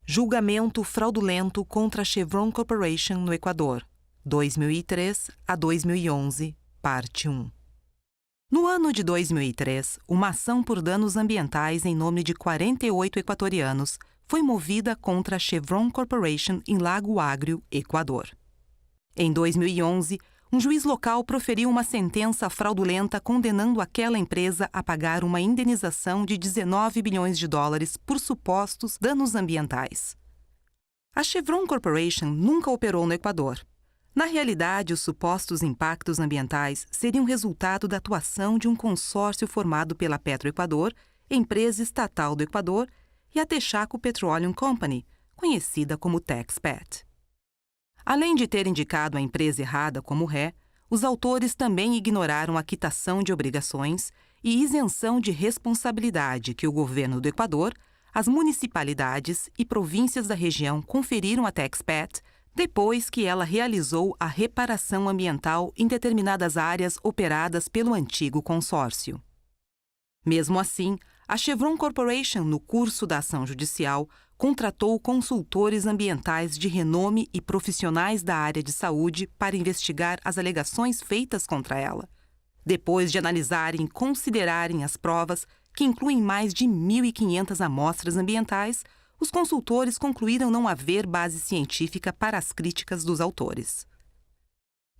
Julgamento fraudulento contra a Chevron Corporation no Equador, 2003 a 2011, parte 1. No ano de 2003, uma ação por danos ambientais em nome de 48 equatorianos foi movida contra a Chevron Corporation em Lago Agrio, Equador. Em 2011, um juiz local proferiu uma sentença fraudulenta condenando aquela empresa a pagar uma indenização de 19 bilhões de dólares por supostos danos ambientais. A Chevron Corporation nunca operou no Equador. Na realidade, os supostos impactos ambientais seriam resultado da atuação de um consórcio formado pela Petroequador, empresa estatal do Equador, e a Texaco Petroleum Company, conhecida como TexPet. Além de ter indicado a empresa errada como ré, os autores também ignoraram a quitação de obrigações e isenção de responsabilidade que o governo do Equador, as municipalidades e províncias da região conferiram à TexPet depois que ela realizou a reparação ambiental em determinadas áreas operadas pelo antigo consórcio. Mesmo assim, a Chevron Corporation, no curso da ação judicial, contratou consultores ambientais de renome e profissionais da área de saúde para investigar as alegações feitas contra ela. Depois de analisarem e considerarem as provas, que incluem mais de 1.500 amostras ambientais, os consultores concluíram não haver base científica para as críticas dos autores.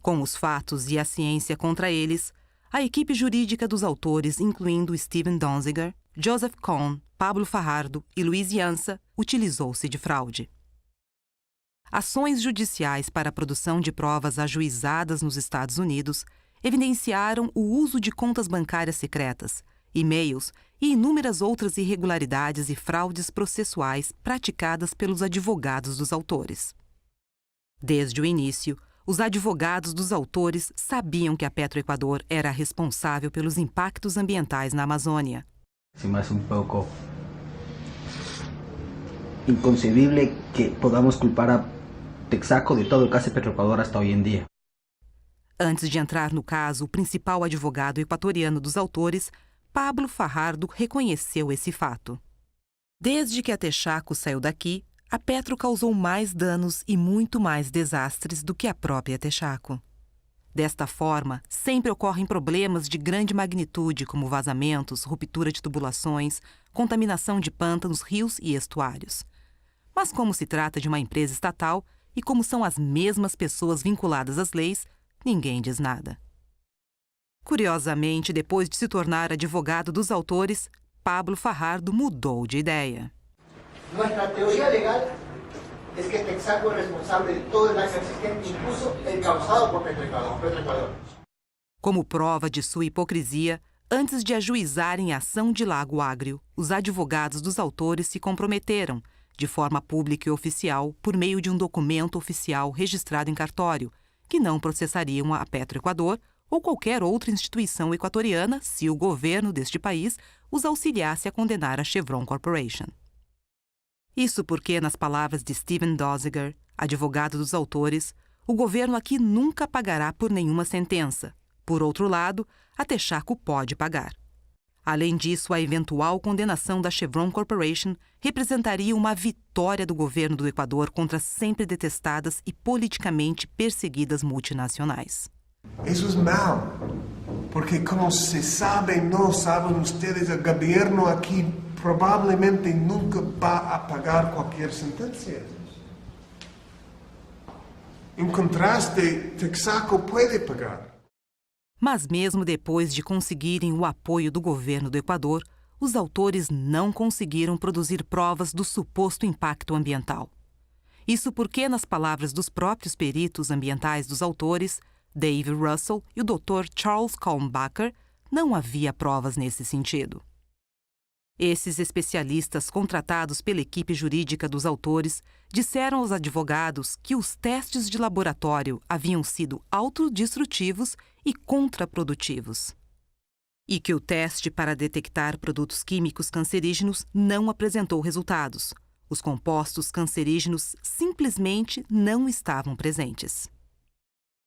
Com os fatos e a ciência contra eles, a equipe jurídica dos autores, incluindo Steven Donziger, Joseph Cohn, Pablo Fajardo e Luiz Ianza, utilizou-se de fraude. Ações judiciais para a produção de provas ajuizadas nos Estados Unidos evidenciaram o uso de contas bancárias secretas, e-mails e inúmeras outras irregularidades e fraudes processuais praticadas pelos advogados dos autores. Desde o início, os advogados dos autores sabiam que a Petroequador era responsável pelos impactos ambientais na Amazônia. Se me hace un poco inconcebible que podamos culpar a Texaco de todo o que hace Petroequador hasta hoy en día. Antes de entrar no caso, o principal advogado equatoriano dos autores, Pablo Fajardo, reconheceu esse fato. Desde que a Texaco saiu daqui, a Petro causou mais danos e muito mais desastres do que a própria Texaco. Desta forma, sempre ocorrem problemas de grande magnitude, como vazamentos, ruptura de tubulações, contaminação de pântanos, rios e estuários. Mas como se trata de uma empresa estatal e como são as mesmas pessoas vinculadas às leis, ninguém diz nada. Curiosamente, depois de se tornar advogado dos autores, Pablo Fajardo mudou de ideia. Nuestra teoría legal es que Texaco es responsable de todo el daño existente, incluso el causado por Petroequador. Como prova de sua hipocrisia, antes de ajuizarem a ação de Lago Agrio, os advogados dos autores se comprometeram, de forma pública e oficial, por meio de um documento oficial registrado em cartório, que não processariam a Petroequador ou qualquer outra instituição equatoriana se o governo deste país os auxiliasse a condenar a Chevron Corporation. Isso porque, nas palavras de Steven Donziger, advogado dos autores, o governo aqui nunca pagará por nenhuma sentença. Por outro lado, a Texaco pode pagar. Além disso, a eventual condenação da Chevron Corporation representaria uma vitória do governo do Equador contra as sempre detestadas e politicamente perseguidas multinacionais. Eso es mal, porque como se sabe, no saben ustedes, el gobierno aquí probablemente nunca va a pagar cualquier sentencia. En contraste, Texaco puede pagar. Mas mesmo depois de conseguirem o apoio do governo do Equador, os autores não conseguiram produzir provas do suposto impacto ambiental. Isso porque, nas palavras dos próprios peritos ambientais dos autores, Dave Russell e o Dr. Charles Kalmbacher, não havia provas nesse sentido. Esses especialistas contratados pela equipe jurídica dos autores disseram aos advogados que os testes de laboratório haviam sido autodestrutivos e contraprodutivos. E que o teste para detectar produtos químicos cancerígenos não apresentou resultados. Os compostos cancerígenos simplesmente não estavam presentes.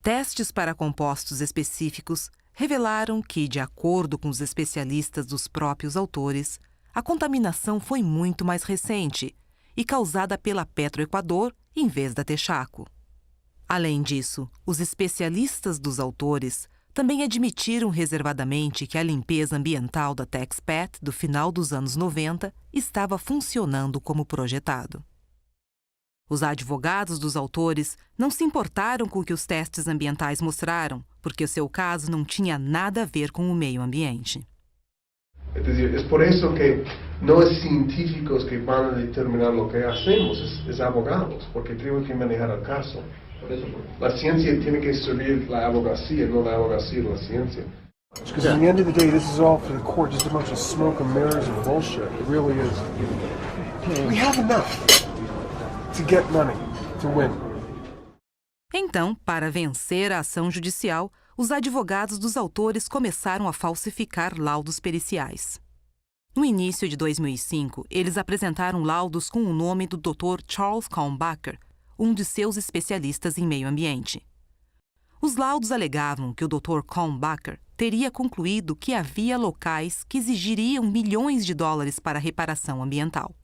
Testes para compostos específicos revelaram que, de acordo com os especialistas dos próprios autores, a contaminação foi muito mais recente e causada pela Petroequador em vez da Texaco. Além disso, os especialistas dos autores também admitiram reservadamente que a limpeza ambiental da TexPet do final dos anos 90 estava funcionando como projetado. Os advogados dos autores não se importaram com o que os testes ambientais mostraram, porque o seu caso não tinha nada a ver com o meio ambiente. Es decir, es por eso que no es científicos que van a determinar lo que hacemos, es abogados, porque tenemos que manejar el caso. La ciencia tiene que servir la abogacía, no la abogacía la ciencia. Because at the end of the day, this is all for the court, just a bunch of smoke and mirrors and bullshit. It really is. We have enough to get money, to win. Então, para vencer a ação judicial, os advogados dos autores começaram a falsificar laudos periciais. No início de 2005, eles apresentaram laudos com o nome do Dr. Charles Kalmbach, um de seus especialistas em meio ambiente. Os laudos alegavam que o Dr. Kalmbach teria concluído que havia locais que exigiriam milhões de dólares para reparação ambiental.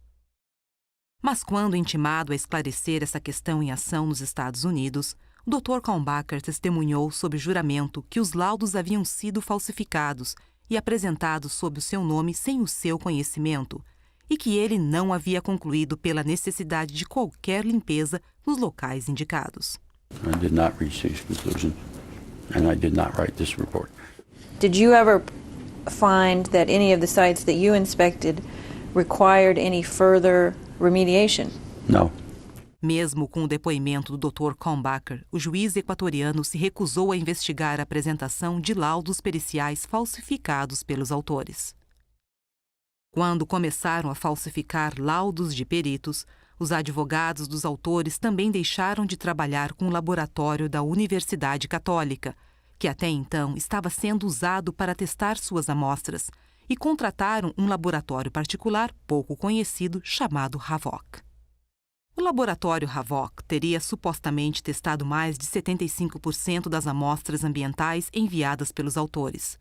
Mas quando intimado a esclarecer essa questão em ação nos Estados Unidos, o Dr. Kalmbach testemunhou sob juramento que os laudos haviam sido falsificados e apresentados sob o seu nome sem o seu conhecimento, e que ele não havia concluído pela necessidade de qualquer limpeza nos locais indicados. I did not reach this conclusion, and I did not write this report. Did you ever find that any of the sites that you inspected required any further remediation? No. Mesmo com o depoimento do Dr. Kalmbach, o juiz equatoriano se recusou a investigar a apresentação de laudos periciais falsificados pelos autores. Quando começaram a falsificar laudos de peritos, os advogados dos autores também deixaram de trabalhar com o laboratório da Universidade Católica, que até então estava sendo usado para testar suas amostras, e contrataram um laboratório particular pouco conhecido chamado HAVOC. O laboratório HAVOC teria supostamente testado mais de 75% das amostras ambientais enviadas pelos autores.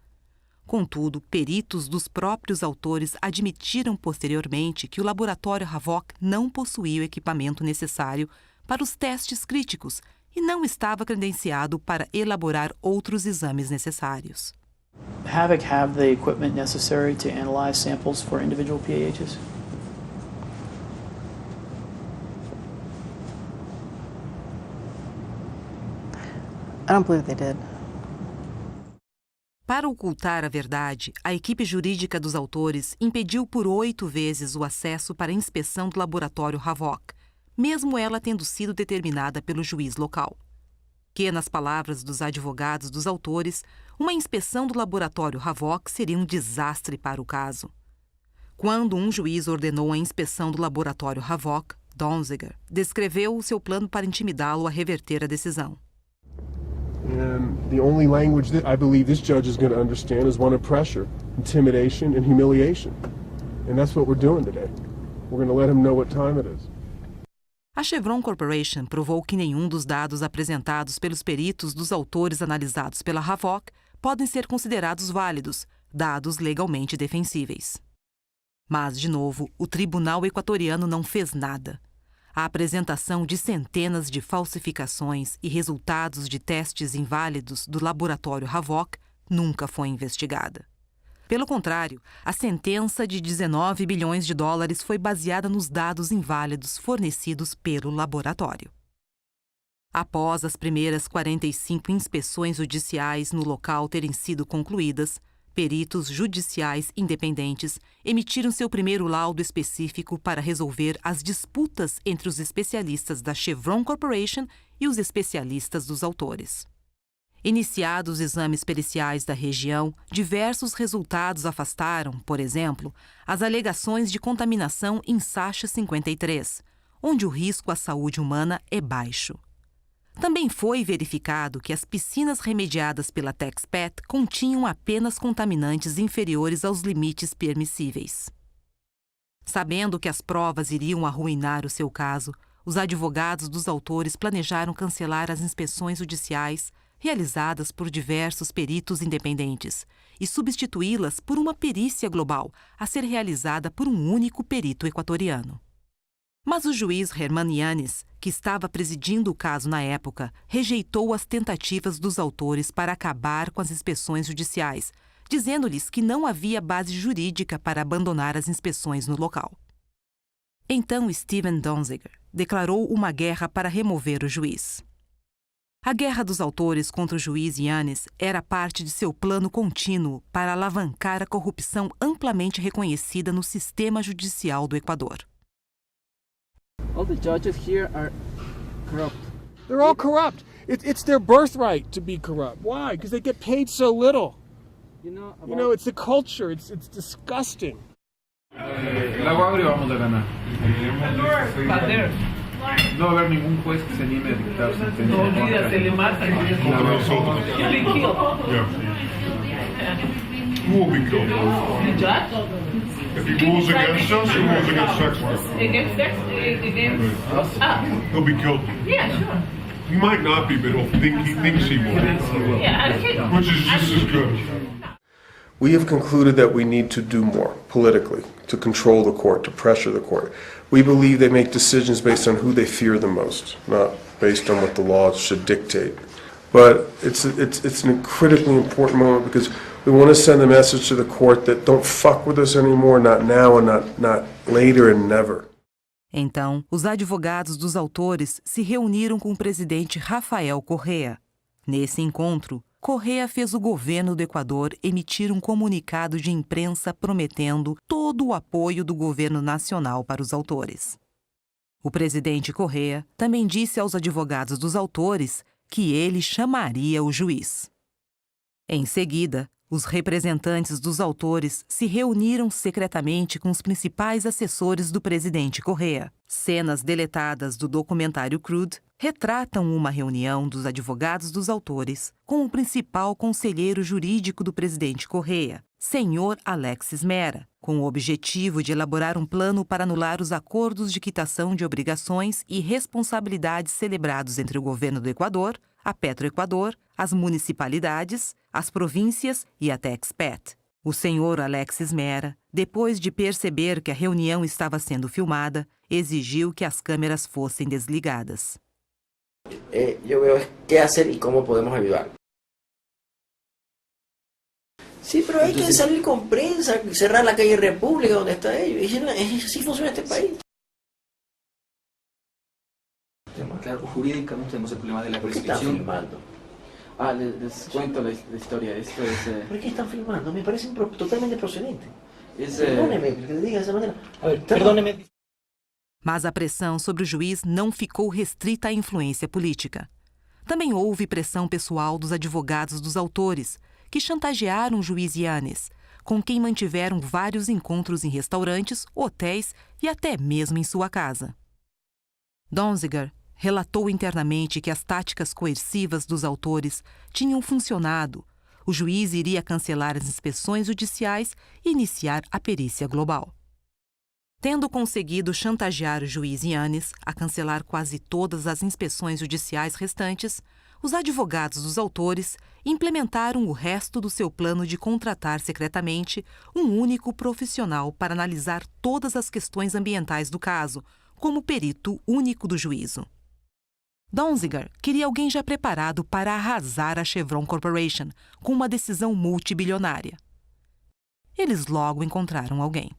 Contudo, peritos dos próprios autores admitiram posteriormente que o laboratório HAVOC não possuía o equipamento necessário para os testes críticos e não estava credenciado para elaborar outros exames necessários. HAVOC have the equipment necessary to analyze samples for individual PAHs? I don't believe they did. Para ocultar a verdade, a equipe jurídica dos autores impediu por 8 vezes o acesso para a inspeção do laboratório HAVOC, mesmo ela tendo sido determinada pelo juiz local. Que, nas palavras dos advogados dos autores, uma inspeção do laboratório HAVOC seria um desastre para o caso. Quando um juiz ordenou a inspeção do laboratório HAVOC, Donziger descreveu o seu plano para intimidá-lo a reverter a decisão. And the only language that I believe this judge is going to understand is one of pressure, intimidation, and humiliation. And that's what we're doing today. We're going to let him know what time it is. A Chevron Corporation provou que nenhum dos dados apresentados pelos peritos dos autores analisados pela HAVOC podem ser considerados válidos, dados legalmente defensíveis. Mas, de novo, o tribunal equatoriano não fez nada. A apresentação de centenas de falsificações e resultados de testes inválidos do laboratório HAVOC nunca foi investigada. Pelo contrário, a sentença de 19 bilhões de dólares foi baseada nos dados inválidos fornecidos pelo laboratório. Após as primeiras 45 inspeções judiciais no local terem sido concluídas, peritos judiciais independentes emitiram seu primeiro laudo específico para resolver as disputas entre os especialistas da Chevron Corporation e os especialistas dos autores. Iniciados os exames periciais da região, diversos resultados afastaram, por exemplo, as alegações de contaminação em Sacha 53, onde o risco à saúde humana é baixo. Também foi verificado que as piscinas remediadas pela TexPet continham apenas contaminantes inferiores aos limites permissíveis. Sabendo que as provas iriam arruinar o seu caso, os advogados dos autores planejaram cancelar as inspeções judiciais realizadas por diversos peritos independentes e substituí-las por uma perícia global a ser realizada por um único perito equatoriano. Mas o juiz Herman Yannis, que estava presidindo o caso na época, rejeitou as tentativas dos autores para acabar com as inspeções judiciais, dizendo-lhes que não havia base jurídica para abandonar as inspeções no local. Então Steven Donziger declarou uma guerra para remover o juiz. A guerra dos autores contra o juiz Yannis era parte de seu plano contínuo para alavancar a corrupção amplamente reconhecida no sistema judicial do Equador. All the judges here are corrupt. They're all corrupt. It's their birthright to be corrupt. Why? Because they get paid so little. You know, it's the culture. It's disgusting. La Guagri vamos a ganar. No va a haber ningún juez que se anime a dictar sentencia. No olvides, se le mata. Who will be killed? The judge? If he rules against us, he rules against sex workers. Against sex, against us? He'll be killed. Yeah, sure. He might not be, but he thinks he will. Yeah, Which is just as good. We have concluded that we need to do more politically to control the court, to pressure the court. We believe they make decisions based on who they fear the most, not based on what the law should dictate. But it's a critically important moment because we want to send a message to the court that don't fuck with us anymore, not now and not later and never. Então, os advogados dos autores se reuniram com o presidente Rafael Correa. Nesse encontro, Correa fez o governo do Equador emitir um comunicado de imprensa prometendo todo o apoio do governo nacional para os autores. O presidente Correa também disse aos advogados dos autores que ele chamaria o juiz. Em seguida, os representantes dos autores se reuniram secretamente com os principais assessores do presidente Correa. Cenas deletadas do documentário Crude retratam uma reunião dos advogados dos autores com o principal conselheiro jurídico do presidente Correa, senhor Alexis Mera, com o objetivo de elaborar um plano para anular os acordos de quitação de obrigações e responsabilidades celebrados entre o governo do Equador, a Petroequador, as municipalidades, as províncias e a Texpat. O senhor Alexis Mera, depois de perceber que a reunião estava sendo filmada, exigiu que as câmeras fossem desligadas. Yo veo qué hacer y cómo podemos ayudar. Sí, pero hay que salir con prensa, cerrar la calle República donde está ellos. Y así funciona este país. Claro, jurídicamente tenemos el problema de la ¿Por qué están prescripción. filmando? Les cuento la historia. Esto es... ¿Por qué están filmando? Me parece totalmente procedente. es Perdóneme que le diga de esa manera. A ver, perdóneme. Mas a pressão sobre o juiz não ficou restrita à influência política. Também houve pressão pessoal dos advogados dos autores, que chantagearam o juiz Yannis, com quem mantiveram vários encontros em restaurantes, hotéis e até mesmo em sua casa. Donziger relatou internamente que as táticas coercivas dos autores tinham funcionado. O juiz iria cancelar as inspeções judiciais e iniciar a perícia global. Tendo conseguido chantagear o juiz Yannis a cancelar quase todas as inspeções judiciais restantes, os advogados dos autores implementaram o resto do seu plano de contratar secretamente um único profissional para analisar todas as questões ambientais do caso, como perito único do juízo. Donziger queria alguém já preparado para arrasar a Chevron Corporation com uma decisão multibilionária. Eles logo encontraram alguém.